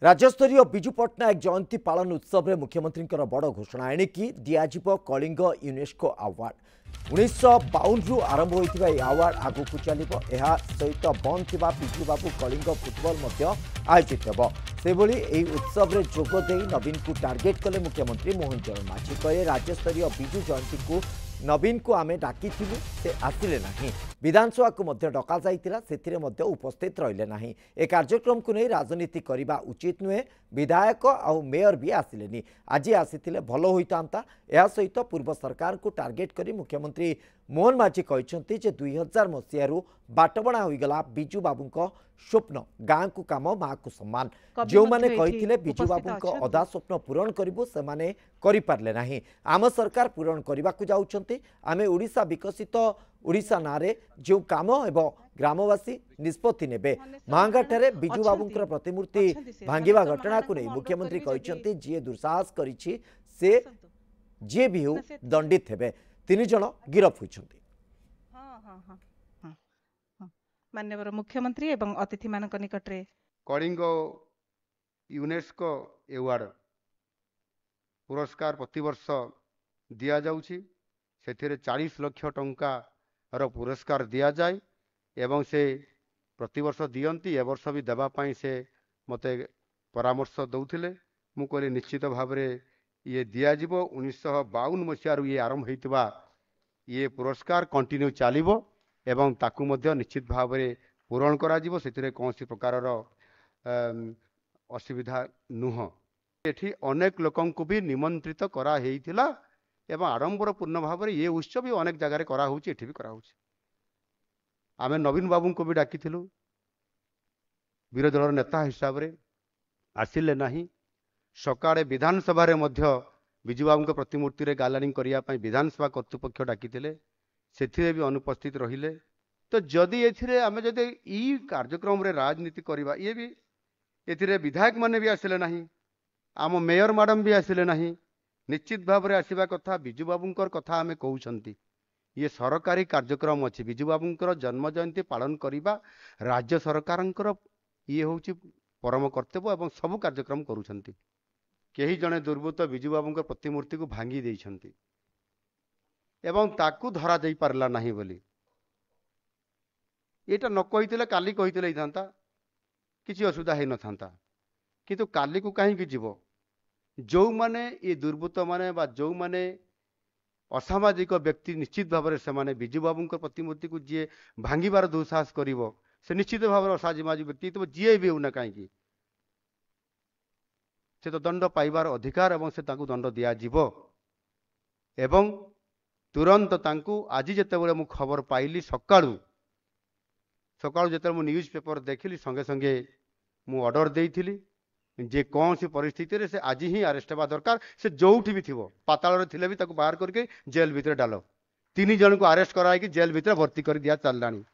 राज्यस्तरीय बिजू पट्टनायक जयंती पालन उत्सव में मुख्यमंत्री बड़ घोषणा एणिकी दिज्व कलिंग यूनेस्को अवार्ड 1952 रु आरंभ होता यह अवार्ड आगू चलो यह सहित बंद थी बिजू बाबू कलिंग फुटबल आयोजित हो उत्सव में जोगदे नवीन को टार्गेट कले मुख्यमंत्री मोहन चरण माझी कहे राज्यस्तरीय बिजू जयंती को नवीन को आमे डाकी से आसिले नहीं विधानसभा को डका जाता उपस्थित रहिले नहीं ए कार्यक्रम को नहीं राजनीति करने उचित नुहे विधायक आउ मेयर भी आसिले आज आसी भल होता यह सहित पूर्व सरकार को टार्गेट करी मुख्यमंत्री मोहन माझी कहते 2000 मसीह बाटबणा होगला बिजू बाबू स्वप्न गाँ को काम माँ को सम्मान जो मैंने कही बिजू बाबू अधा स्वप्न पूरण करूँ से करें ना आम सरकार पूरण करने को जाऊँच आम ओडिशा विकसित ओडिशा नारे जो काम एवं ग्रामवासी निष्पत्ति नेबे महांगाठारे बिजू बाबू प्रतिमूर्ति भांगिबा घटना को नहीं मुख्यमंत्री कहते जी दुस्साहस करिछि से जे भी हो दंडित हेबे 3 जन गिरफ होइछन्ति। माननीय मुख्यमंत्री एवं अतिथि मानक निकटरे कलिंग यूनेस्को अवार्ड पुरस्कार प्रतिवर्ष दिया जाउछि सेथिरे 40 लाख टंका रो पुरस्कार दिया जाए एवं से प्रतिवर्ष दियंती ए वर्ष भी देबा पई से मते परामर्श दउथिले मु कहली निश्चित भाव में ये दिया जीवो 1952 मसीह ये आरंभ होइतबा ये पुरस्कार कंटिन्यू चलिबो एवं ताकू मध्य निश्चित भाव में पूरण करा जीवो सेतिरे कोनसी प्रकार रो असुविधा नुह एठी अनेक लोकन को भी निमंत्रित करा हेइथिला एवं आडंबर पूर्ण भाव में ये उत्सव भी अनेक जगह करा होउची एठी भी करा होउची आमे नवीन बाबू को भी डाकिथिलु विरोधी दल नेता हिसाब रे आसिले नाही सकाळे विधानसभा रे मध्य बिजू बाबू प्रतिमूर्ति रे गालानिंग करिया पई विधानसभा कर्तृपक्ष डाकिथिले सेथिरे भी अनुपस्थित रहिले तो जदि एथिरे आमे जदि ई कार्यक्रम रे राजनीति करबा ये भी एथिरे विधायक माने भी आसिले नाही आम मेयर मैडम भी आसिले नाही निश्चित भाव में आसवा कथा बिजू बाबूंकर कथा आमे कहउछंती ये सरकारी कार्यक्रम अच्छी बिजू बाबूंकर जन्म जयंती पालन करवा राज्य सरकारंकर ये होची परम कर्तव्य एवं सबु कार्यक्रम करूछंती केही जने दुर्बृत्त बिजू बाबूंकर प्रतिमूर्ति को भांगी देइछंती एवं ताकू धरा जाई पारला नाही बोली एटा न कहितले काली कहितले इथांता किछि असुविधा हे न थांता किंतु काली को काहे कि जीवो जो माने ये दुर्बृत्त माने बा जो माने असामाजिक व्यक्ति निश्चित भाव में से बिजू बाबू प्रतिमूर्ति को जी भांगार दुस्साहस करिवो से निश्चित भाव में असामाजिक व्यक्ति तो जी भी होना कहीं से तो दंड पाइबार अधिकार एवं से ताकू दंड दिया जीवो एवं तुरंत तांकू आज जितेबाला मु खबर पाइली सकाळू जिते मु न्यूज पेपर देखिली संगे संगे मु ऑर्डर देइथिली जे कौन सी परिस्थिति से आज ही अरेस्ट हवा दरकार से जोठी भी थी पाताल भी बाहर करके जेल भितर डालो 3 जन को अरेस्ट कराई जेल भितर भर्ती कर दिया चललानी।